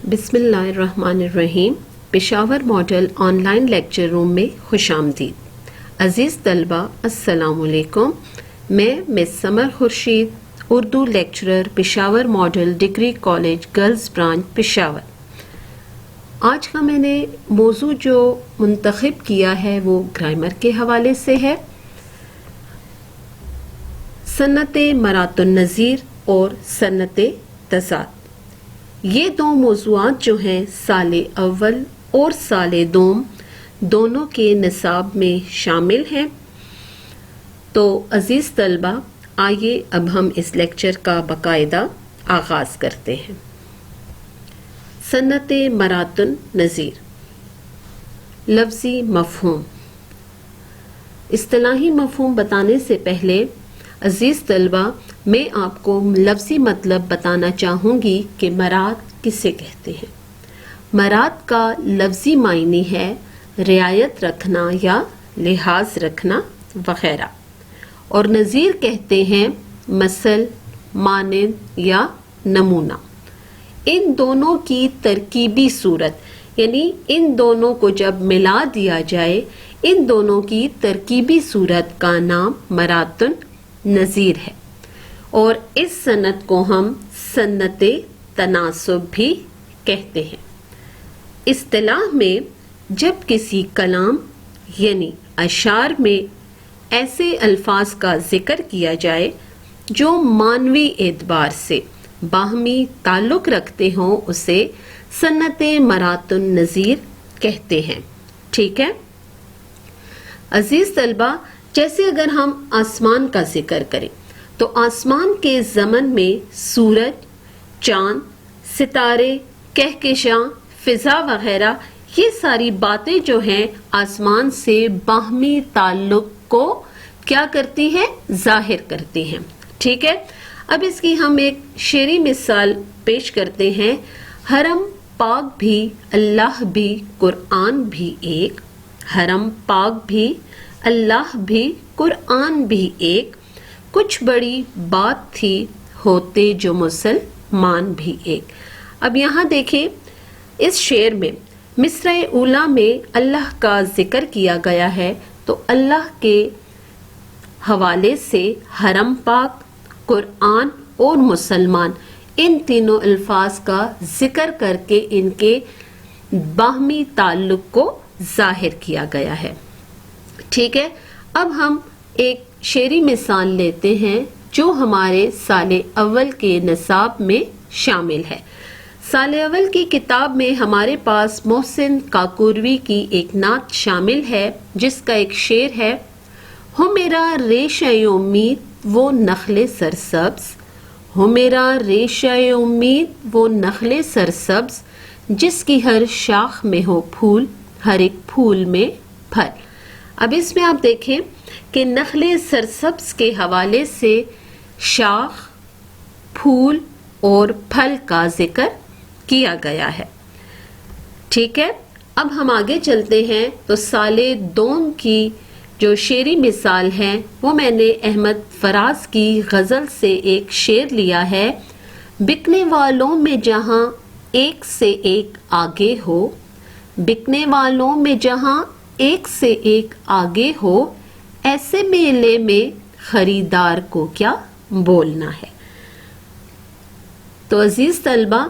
بسم اللہ الرحمن الرحیم. Peshawar model online lecture room میں خوش آمدید. عزیز طلبہ السلام علیکم. میں miss Samar Khurshid, Urdu lecturer, Peshawar model degree college girls branch Peshawar. آج کا میں نے موضوع جو منتخب کیا ہے وہ گرامر کے حوالے سے ہے. صنعت مرات النظیر اور صنعت تضاد، یہ دو موضوعات جو ہیں سال اول اور سال دوم دونوں کے نصاب میں شامل ہیں. تو عزیز طلبہ آئیے اب ہم اس لیکچر کا باقاعدہ آغاز کرتے ہیں. صنعت مرات النظیر. لفظی مفہوم. اصطلاحی مفہوم بتانے سے پہلے عزیز طلبہ میں آپ کو لفظی مطلب بتانا چاہوں گی کہ مرات کسے کہتے ہیں. مرات کا لفظی معنی ہے رعایت رکھنا یا لحاظ رکھنا وغیرہ، اور نظیر کہتے ہیں مثل، مانند یا نمونہ. ان دونوں کی ترکیبی صورت، یعنی ان دونوں کو جب ملا دیا جائے، ان دونوں کی ترکیبی صورت کا نام مرات النظیر ہے. اور اس صنعت کو ہم صنعت تناسب بھی کہتے ہیں. اصطلاح میں جب کسی کلام یعنی اشعار میں ایسے الفاظ کا ذکر کیا جائے جو معنوی اعتبار سے باہمی تعلق رکھتے ہوں، اسے صنعت مرات النظیر کہتے ہیں. ٹھیک ہے عزیز طلبہ، جیسے اگر ہم آسمان کا ذکر کریں تو آسمان کے ضمن میں سورج، چاند، ستارے، کہکشاں، فضا وغیرہ یہ ساری باتیں جو ہیں آسمان سے باہمی تعلق کو کیا کرتی ہیں؟ ظاہر کرتی ہیں. ٹھیک ہے. اب اس کی ہم ایک شعری مثال پیش کرتے ہیں. حرم پاک بھی اللہ بھی قرآن بھی ایک، حرم پاک بھی اللہ بھی قرآن بھی ایک، کچھ بڑی بات تھی ہوتے جو مسلمان بھی ایک. اب یہاں دیکھیں اس شعر میں مصرع اولیٰ میں اللہ کا ذکر کیا گیا ہے، تو اللہ کے حوالے سے حرم پاک، قرآن اور مسلمان ان تینوں الفاظ کا ذکر کر کے ان کے باہمی تعلق کو ظاہر کیا گیا ہے. ٹھیک ہے. اب ہم ایک شعری مثال لیتے ہیں جو ہمارے سال اول کے نصاب میں شامل ہے. سال اول کی کتاب میں ہمارے پاس محسن کاکوروی کی ایک نعت شامل ہے جس کا ایک شعر ہے: ہو میرا ریشہ امید وہ نخل سرسبز، ہو میرا ریشہ امید وہ نخل سرسبز، جس کی ہر شاخ میں ہو پھول، ہر ایک پھول میں پھل. اب اس میں آپ دیکھیں کہ نخل سرسبز کے حوالے سے شاخ، پھول اور پھل کا ذکر کیا گیا ہے. ٹھیک ہے. اب ہم آگے چلتے ہیں تو سال دوم کی جو شعری مثال ہے وہ میں نے احمد فراز کی غزل سے ایک شعر لیا ہے: بکنے والوں میں جہاں ایک سے ایک آگے ہو، بکنے والوں میں جہاں ایک سے ایک آگے ہو، ایسے میلے میں خریدار کو کیا بولنا ہے. تو عزیز طلبہ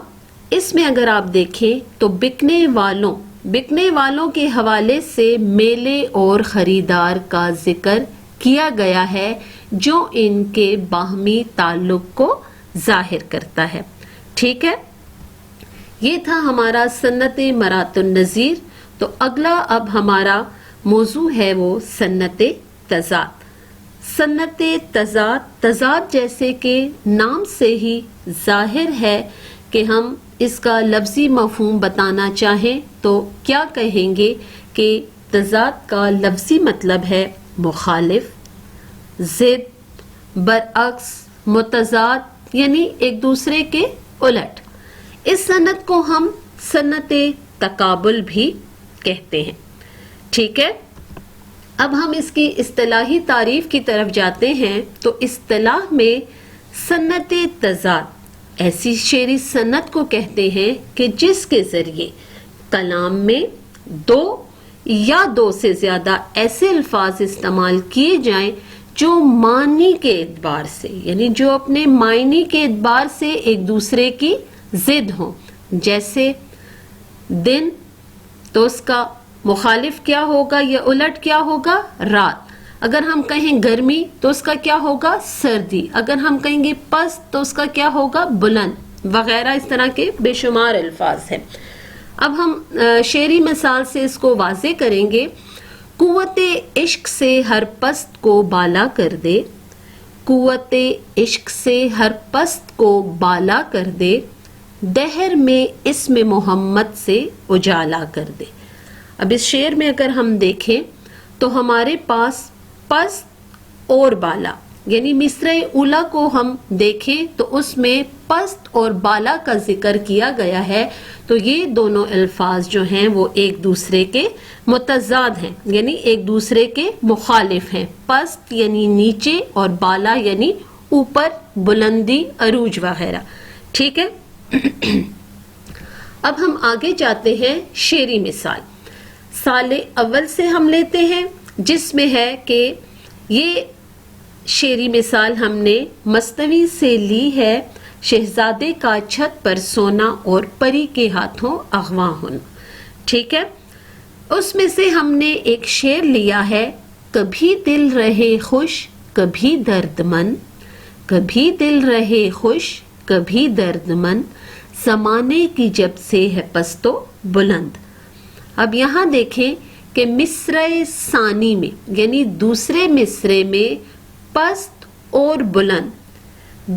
اس میں اگر آپ دیکھیں تو بکنے والوں کے حوالے سے میلے اور خریدار کا ذکر کیا گیا ہے جو ان کے باہمی تعلق کو ظاہر کرتا ہے. ٹھیک ہے. یہ تھا ہمارا صنعت مرات النظیر. تو اگلا اب ہمارا موضوع ہے وہ صنعت تضاد. صنعت تضاد جیسے کہ نام سے ہی ظاہر ہے کہ ہم اس کا لفظی مفہوم بتانا چاہیں تو کیا کہیں گے کہ تضاد کا لفظی مطلب ہے مخالف، ضد، برعکس، متضاد، یعنی ایک دوسرے کے الٹ. اس صنعت کو ہم صنعت تقابل بھی کہتے ہیں. ٹھیک ہے. اب ہم اس کی اصطلاحی تعریف کی طرف جاتے ہیں. تو اصطلاح میں صنعت تضاد ایسی شعری صنعت کو کہتے ہیں کہ جس کے ذریعے کلام میں دو یا دو سے زیادہ ایسے الفاظ استعمال کیے جائیں جو معنی کے اعتبار سے یعنی جو اپنے معنی کے اعتبار سے ایک دوسرے کی ضد ہوں. جیسے دن تو اس کا مخالف کیا ہوگا یا الٹ کیا ہوگا؟ رات. اگر ہم کہیں گرمی تو اس کا کیا ہوگا؟ سردی. اگر ہم کہیں گے پست تو اس کا کیا ہوگا؟ بلند وغیرہ. اس طرح کے بے شمار الفاظ ہیں. اب ہم شعری مثال سے اس کو واضح کریں گے. قوت عشق سے ہر پست کو بالا کر دے، قوت عشق سے ہر پست کو بالا کر دے، دہر میں اسم محمد سے اجالا کر دے. اب اس شعر میں اگر ہم دیکھیں تو ہمارے پاس پست اور بالا یعنی مصرع اولا کو ہم دیکھیں تو اس میں پست اور بالا کا ذکر کیا گیا ہے. تو یہ دونوں الفاظ جو ہیں وہ ایک دوسرے کے متضاد ہیں یعنی ایک دوسرے کے مخالف ہیں. پست یعنی نیچے اور بالا یعنی اوپر، بلندی، عروج وغیرہ. ٹھیک ہے. اب ہم آگے جاتے ہیں. شعری مثال سال اول سے ہم لیتے ہیں جس میں ہے کہ یہ شعری مثال ہم نے مثنوی سے لی ہے. شہزادے کا چھت پر سونا اور پری کے ہاتھوں اغواں ہونا. ٹھیک ہے. اس میں سے ہم نے ایک شعر لیا ہے. کبھی دل رہے خوش کبھی درد مند، کبھی دل رہے خوش کبھی درد مند، زمانے کی جب سے ہے پست و بلند. اب یہاں دیکھیں کہ مصرع ثانی میں یعنی دوسرے مصرے میں پست اور بلند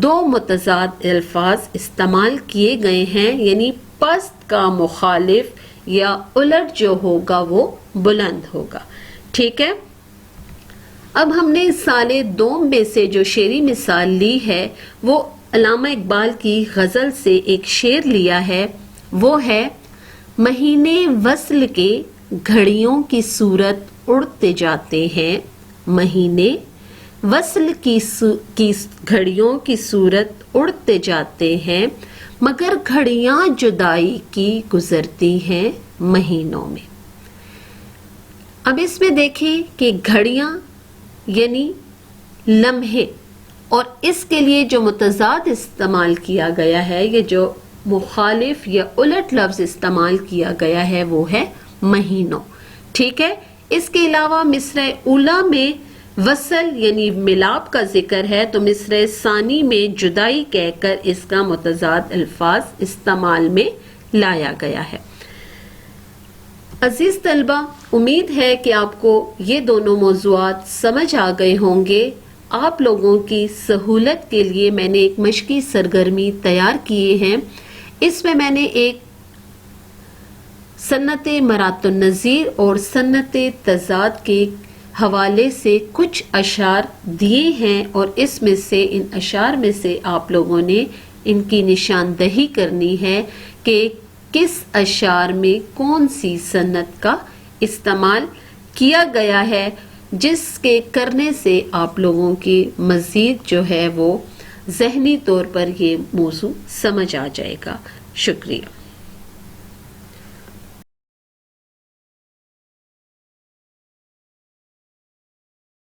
دو متضاد الفاظ استعمال کیے گئے ہیں یعنی پست کا مخالف یا الٹ جو ہوگا وہ بلند ہوگا. ٹھیک ہے. اب ہم نے سال دوم میں سے جو شعری مثال لی ہے وہ علامہ اقبال کی غزل سے ایک شعر لیا ہے. وہ ہے مہینے وصل کے گھڑیوں کی صورت اڑتے جاتے ہیں، مہینے وصل کی گھڑیوں کی صورت اڑتے جاتے ہیں، مگر گھڑیاں جدائی کی گزرتی ہیں مہینوں میں. اب اس میں دیکھیں کہ گھڑیاں یعنی لمحے، اور اس کے لیے جو متضاد استعمال کیا گیا ہے یا جو مخالف یا الٹ لفظ استعمال کیا گیا ہے وہ ہے مہینوں. ٹھیک ہے. اس کے علاوہ مصرع اولا میں وصل یعنی ملاپ کا ذکر ہے تو مصرع ثانی میں جدائی کہہ کر اس کا متضاد الفاظ استعمال میں لایا گیا ہے. عزیز طلبہ، امید ہے کہ آپ کو یہ دونوں موضوعات سمجھ آ گئے ہوں گے. آپ لوگوں کی سہولت کے لیے میں نے ایک مشقی سرگرمی تیار کیے ہیں. اس میں نے ایک سنت مرات النظیر اور سنت تضاد کے حوالے سے کچھ اشعار دیے ہیں اور اس میں سے ان اشعار میں سے آپ لوگوں نے ان کی نشاندہی کرنی ہے کہ کس اشعار میں کون سی سنت کا استعمال کیا گیا ہے، جس کے کرنے سے آپ لوگوں کی مزید جو ہے وہ ذہنی طور پر یہ موضوع سمجھ آ جائے گا. شکریہ.